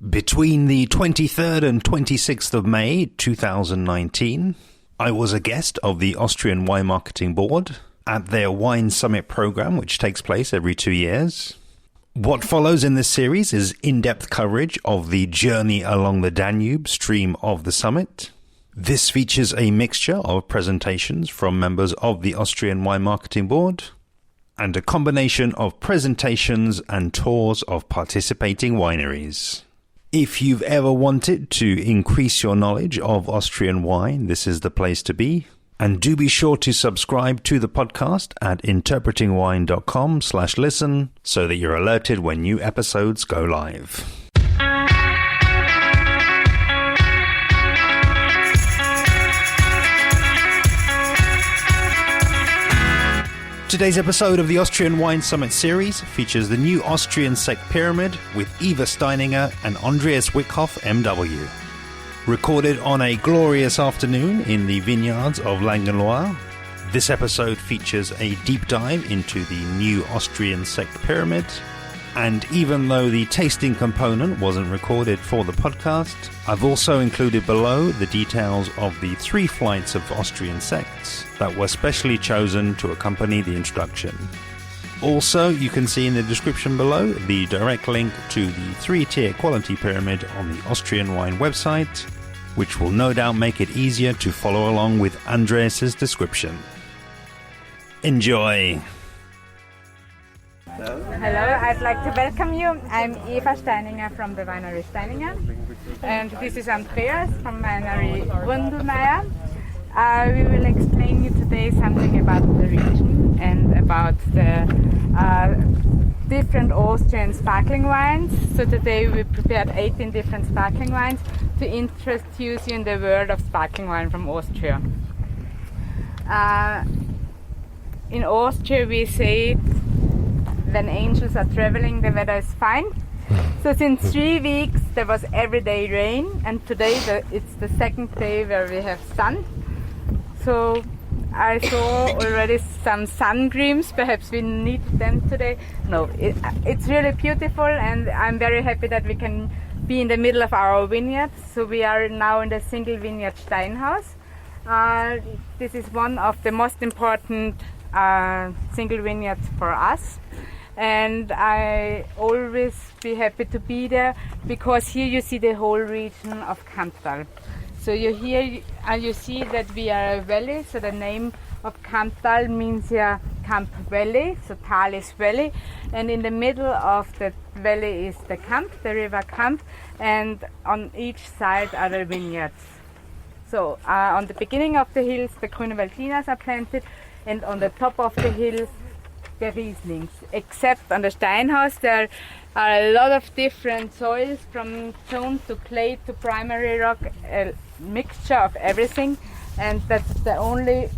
Between the 23rd and 26th of May 2019, I was a guest of the Austrian Wine Marketing Board at their Wine Summit program, which takes place every 2 years. What follows in this series is in-depth coverage of the journey along the Danube stream of the summit. This features a mixture of presentations from members of the Austrian Wine Marketing Board and a combination of presentations and tours of participating wineries. If you've ever wanted to increase your knowledge of Austrian wine, this is the place to be. And do be sure to subscribe to the podcast at interpretingwine.com/listen so that you're alerted when new episodes go live. Today's episode of the Austrian Wine Summit series features the new Austrian Sekt Pyramid with Eva Steininger and Andreas Wickhoff MW. Recorded on a glorious afternoon in the vineyards of Langenlois, this episode features a deep dive into the new Austrian Sekt Pyramid. And even though the tasting component wasn't recorded for the podcast, I've also included below the details of the 3 flights of Austrian sects that were specially chosen to accompany the introduction. Also, you can see in the description below the direct link to the 3-tier quality pyramid on the Austrian Wine website, which will no doubt make it easier to follow along with Andreas's description. Enjoy! Hello, I'd like to welcome you. I'm Eva Steininger from the winery Steininger, and this is Andreas from winery Bründlmayer. We will explain you today something about the region and about the different Austrian sparkling wines. So today we prepared 18 different sparkling wines to introduce you in the world of sparkling wine from Austria. In Austria we say, when angels are traveling, the weather is fine. So since 3 weeks there was everyday rain, and today it's the second day where we have sun. So I saw already some sun creams, perhaps we need them today. No, it's really beautiful, and I'm very happy that we can be in the middle of our vineyard. So we are now in the single vineyard Steinhaus. This is one of the most important single vineyards for us. And I always be happy to be there because here you see the whole region of Kamptal. So you see that we are a valley, so the name of Kamptal means here Kamp Valley, so Tal is valley, and in the middle of the valley is the Kamp, the river Kamp, and on each side are the vineyards. So on the beginning of the hills the Grüner Veltliners are planted, and on the top of the hills the Rieslings. Except on the Steinhaus there are a lot of different soils, from stone to clay to primary rock, a mixture of everything, and that's the only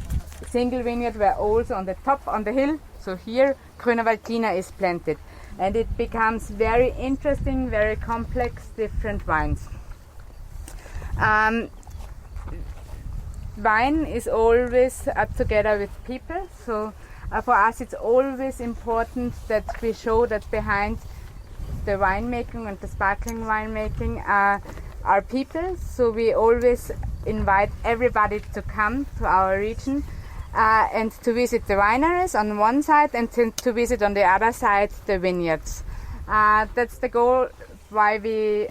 single vineyard where also on the top on the hill, so here Grüner Veltliner is planted, and it becomes very interesting, very complex, different wines. Wine is always together with people, so for us it's always important that we show that behind the winemaking and the sparkling winemaking are people. So we always invite everybody to come to our region and to visit the wineries on one side, and to visit on the other side the vineyards. That's the goal why we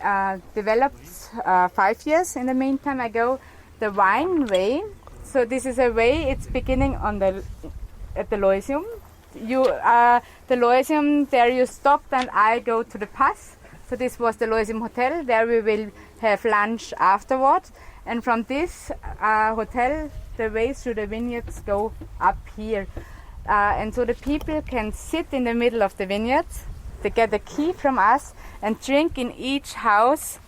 developed 5 years in the meantime ago the wine way. So this is a way, it's beginning on at the Loisium. The Loisium, there you stopped and I go to the pass. So this was the Loisium Hotel. There we will have lunch afterward. And from this hotel, the way through the vineyards go up here. And so the people can sit in the middle of the vineyards. They get a key from us and drink in each house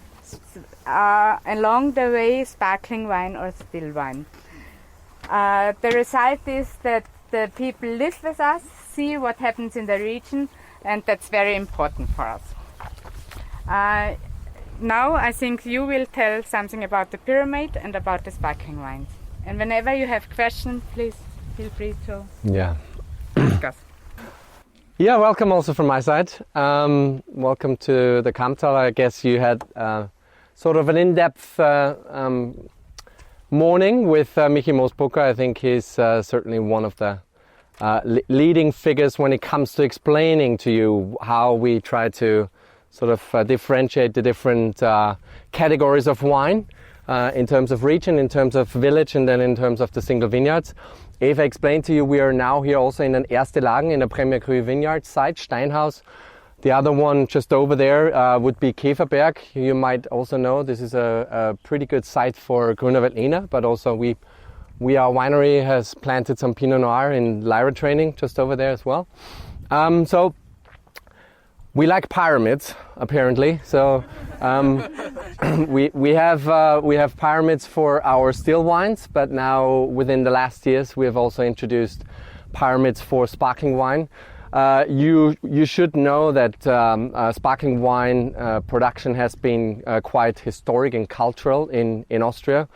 along the way sparkling wine or still wine. The result is that the people live with us, see what happens in the region, and that's very important for us. Now I think you will tell something about the pyramid and about the sparkling wines. And whenever you have questions, please feel free to ask us. Yeah, welcome also from my side. Welcome to the Kammtal. I guess you had sort of an in-depth morning with Michi Mosbrucker. I think he's certainly one of the leading figures when it comes to explaining to you how we try to sort of differentiate the different categories of wine in terms of region, in terms of village, and then in terms of the single vineyards. Eva explained to you we are now here also in an Erste Lagen in a Premier Cru vineyard site, Steinhaus. The other one just over there would be Käferberg. You might also know this is a pretty good site for Grüner Veltliner, but also our winery has planted some Pinot Noir in Lyra training just over there as well. So we like pyramids apparently. So we have pyramids for our still wines, but now within the last years we have also introduced pyramids for sparkling wine. You should know that sparkling wine production has been quite historic and cultural in Austria.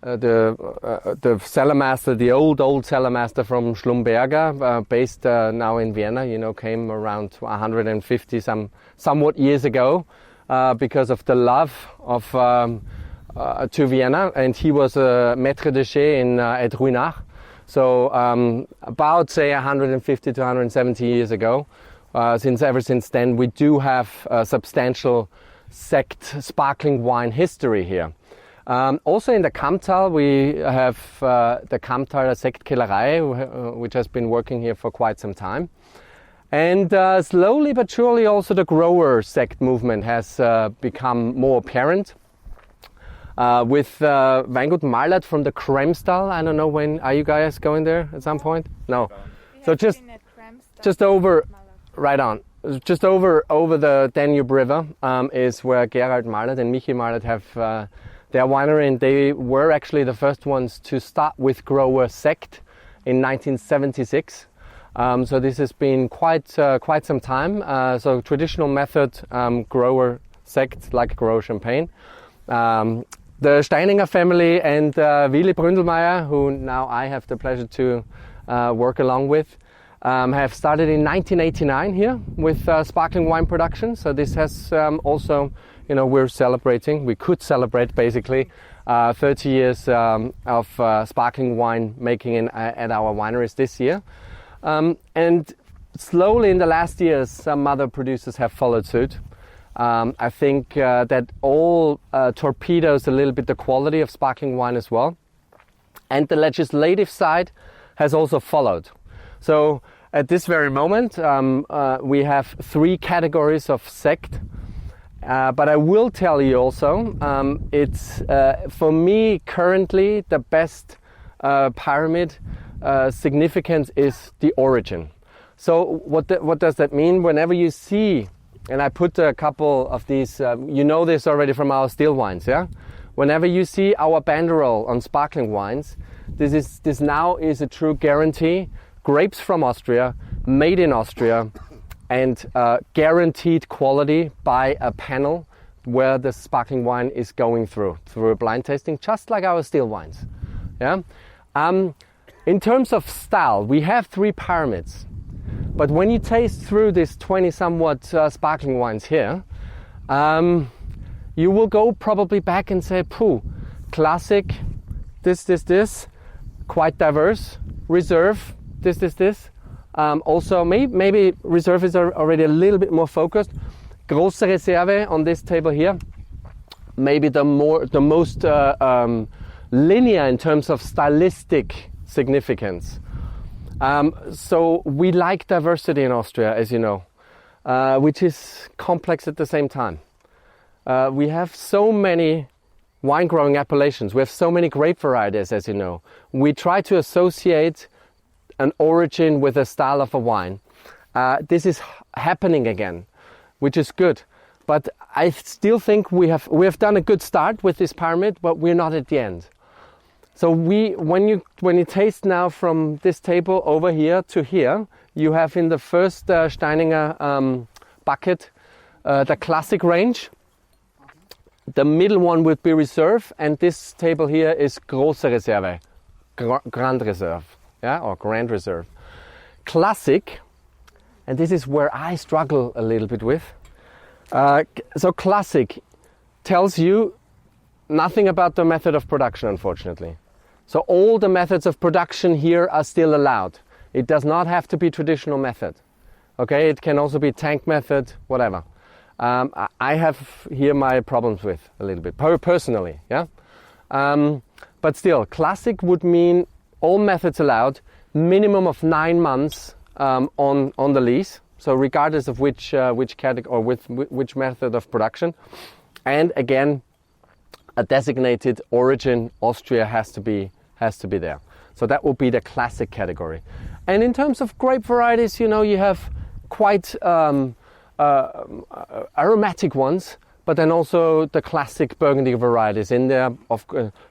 The cellar master, the old cellar master from Schlumberger, based now in Vienna, came around 150 somewhat years ago because of the love of to Vienna, and he was a maître de chai at Ruinach. So about say 150 to 170 years ago. Ever since then, we do have a substantial sect sparkling wine history here. Also in the Kammtal, we have the Kammtaler Sekt Kellerei, which has been working here for quite some time. And slowly but surely also the grower sect movement has become more apparent. With Weingut Mallert from the Kremstal. I don't know when, are you guys going there at some point? No. So just over, right on. Just over the Danube River is where Gerald Mallert and Michi Mallert have their winery, and they were actually the first ones to start with grower sect in 1976. So this has been quite some time. So traditional method, grower sect, like grower champagne. The Steininger family and Willy Bründlmayer, who now I have the pleasure to work along with, have started in 1989 here with sparkling wine production. So this has also, we could celebrate basically 30 years of sparkling wine making at our wineries this year. And slowly in the last years, some other producers have followed suit. I think that all torpedoes a little bit the quality of sparkling wine as well. And the legislative side has also followed. So at this very moment, we have 3 categories of sect. But I will tell you also, it's for me currently the best pyramid significance is the origin. So what does that mean? Whenever you see, and I put a couple of these, you know this already from our still wines, yeah? Whenever you see our banderole on sparkling wines, this now is a true guarantee. Grapes from Austria, made in Austria, and guaranteed quality by a panel where the sparkling wine is going through a blind tasting, just like our still wines. Yeah. In terms of style, we have 3 pyramids. But when you taste through these 20 somewhat sparkling wines here, you will go probably back and say, classic, this, quite diverse, reserve, this. Also, maybe reserve is already a little bit more focused. Große Reserve on this table here, maybe the most linear in terms of stylistic significance. So we like diversity in Austria, as you know, which is complex at the same time. We have so many wine growing appellations. We have so many grape varieties, as you know. We try to associate an origin with a style of a wine. This is happening again, which is good. But I still think we have done a good start with this pyramid, but we're not at the end. So when you taste now from this table over here to here, you have in the first Steininger bucket the classic range. The middle one would be reserve, and this table here is Große Reserve, Grand Reserve, yeah, or Grand Reserve. Classic and this is where I struggle a little bit with. So Klassik tells you nothing about the method of production, unfortunately. So all the methods of production here are still allowed. It does not have to be traditional method. Okay, it can also be tank method, whatever. I have here my problems with a little bit, personally, yeah? But still, Klassik would mean all methods allowed, minimum of 9 months on the lease. So regardless of which category or which method of production. And again, a designated origin, Austria has to be there. So that will be the Klassik category. And in terms of grape varieties, you know, you have quite aromatic ones, but then also the classic Burgundy varieties in there.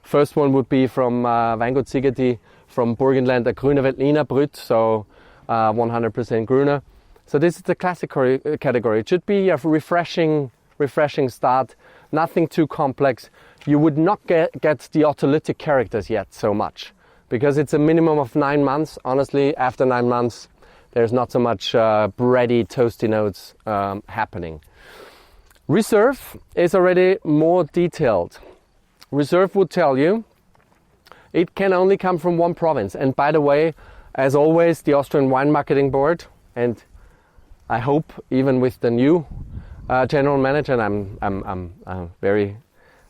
First one would be from Weingut Szigeti, from Burgenland, a Grüner Veltliner brut, so 100% Grüner. So this is the classic category. It should be a refreshing start, nothing too complex. You would not get the autolytic characters yet so much, because it's a minimum of 9 months. Honestly, after 9 months, there's not so much bready, toasty notes happening. Reserve is already more detailed. Reserve would tell you it can only come from one province. And by the way, as always, the Austrian Wine Marketing Board, and I hope even with the new general manager, and I'm very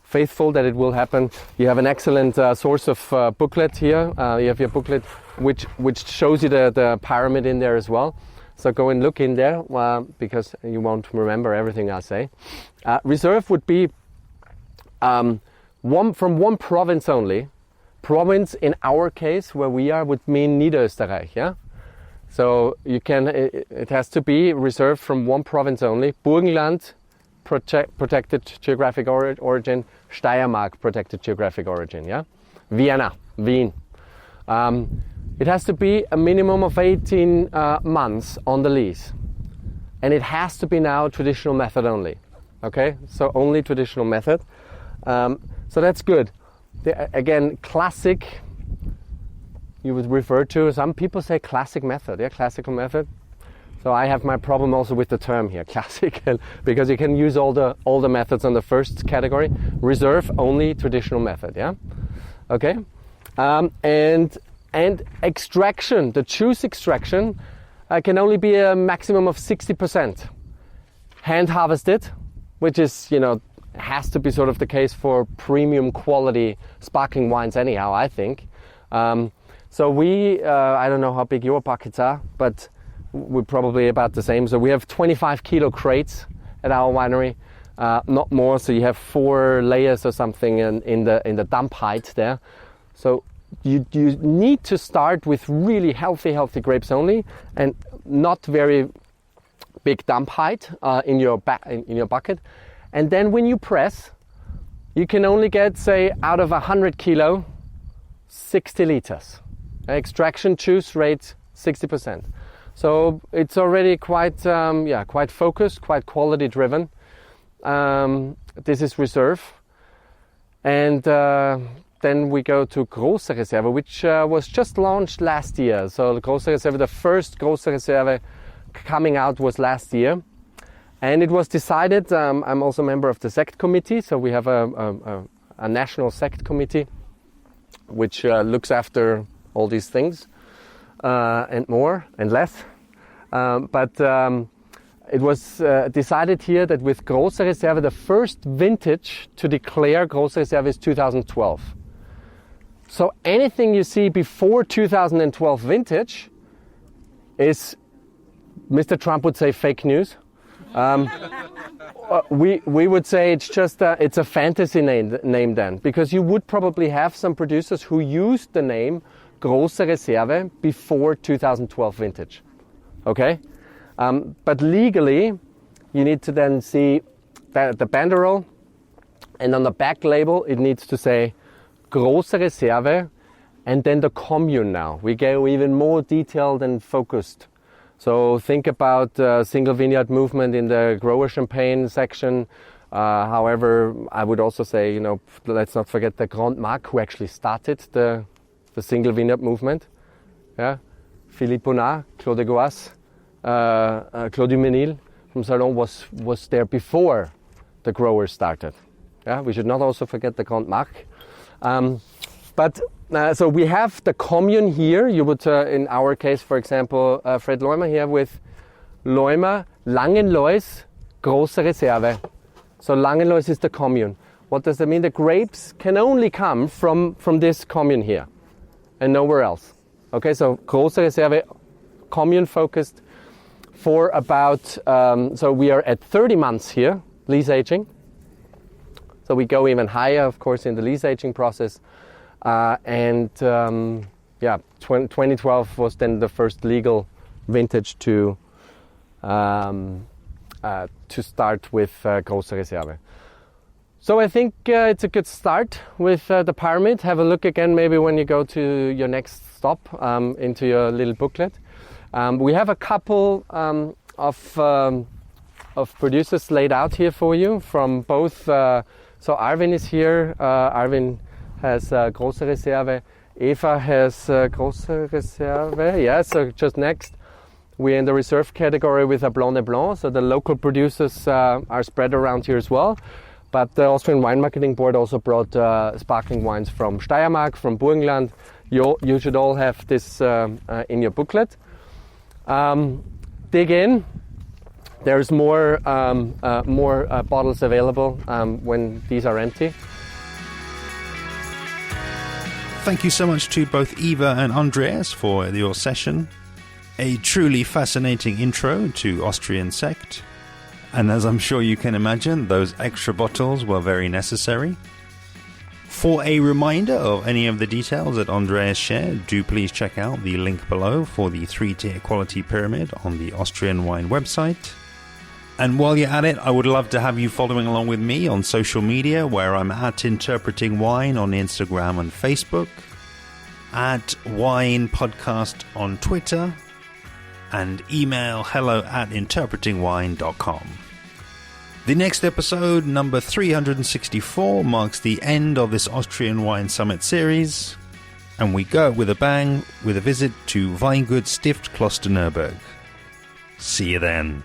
faithful that it will happen. You have an excellent source of booklet here. You have your booklet which shows you the pyramid in there as well. So go and look in there because you won't remember everything I say. Reserve would be from one province only. Province in our case, where we are, would mean Niederösterreich, yeah? So it has to be reserved from one province only. Burgenland, protected geographic origin. Steiermark, protected geographic origin, yeah? Vienna, Wien. It has to be a minimum of 18 months on the lease. And it has to be now traditional method only, okay? So only traditional method. So that's good. Again, Klassik, you would refer to, some people say classic method, yeah, classical method. So I have my problem also with the term here, classic, because you can use all the methods on the first category. Reserve, only traditional method, yeah? Okay? And extraction, the juice extraction can only be a maximum of 60%. Hand harvested, which is, you know, has to be sort of the case for premium quality sparkling wines anyhow, I think. So we, I don't know how big your buckets are, but we're probably about the same. So we have 25 kilo crates at our winery, not more. So you have 4 layers or something in the dump height there. So you need to start with really healthy grapes only, and not very big dump height in your bucket. And then when you press, you can only get, say, out of 100 kilo, 60 liters. Extraction juice rate 60%. So it's already quite focused, quite quality driven. This is reserve. And then we go to Große Reserve, which was just launched last year. So the Große Reserve, the first Große Reserve coming out was last year. And it was decided, I'm also a member of the Sekt committee, so we have a national Sekt committee which looks after all these things and more and less. But it was decided here that with Große Reserve, the first vintage to declare Große Reserve is 2012. So anything you see before 2012 vintage is, Mr. Trump would say, fake news. We would say it's just it's a fantasy name then, because you would probably have some producers who used the name Große Reserve before 2012 vintage. Okay, but legally you need to then see the banderole, and on the back label it needs to say Große Reserve, and then the commune. Now we go even more detailed and focused. So think about single vineyard movement in the grower champagne section. However, I would also say, you know, let's not forget the Grand Marque, who actually started the single vineyard movement. Yeah, Philippe Bonnat, Claude Gouas, Claude Dumenil from Salon was there before the growers started. Yeah, we should not also forget the Grand Marque. So we have the commune here. You would, in our case, for example, Fred Leumer here with Leumer, Langenlois, Große Reserve. So Langenlois is the commune. What does that mean? The grapes can only come from this commune here and nowhere else. Okay, so Große Reserve, commune focused for about, so we are at 30 months here, lease aging. So we go even higher, of course, in the lease aging process. 2012 was then the first legal vintage to start with Große Reserve. So I think it's a good start with the pyramid. Have a look again maybe when you go to your next stop into your little booklet. We have a couple of producers laid out here for you from both. So Arvin is here. Arvin has Große Reserve. Eva has Große Reserve. Yeah, so just next. We're in the reserve category with a Blanc. So the local producers are spread around here as well. But the Austrian Wine Marketing Board also brought sparkling wines from Steiermark, from Burgenland. You should all have this in your booklet. Dig in. There's more bottles available when these are empty. Thank you so much to both Eva and Andreas for your session. A truly fascinating intro to Austrian Sekt. And as I'm sure you can imagine, those extra bottles were very necessary. For a reminder of any of the details that Andreas shared, do please check out the link below for the 3-tier quality pyramid on the Austrian Wine website. And while you're at it, I would love to have you following along with me on social media, where I'm at Interpreting Wine on Instagram and Facebook, at Wine Podcast on Twitter, and email hello@interpretingwine.com. The next episode, number 364, marks the end of this Austrian Wine Summit series, and we go with a bang with a visit to Weingut Stift Klosterneuburg. See you then.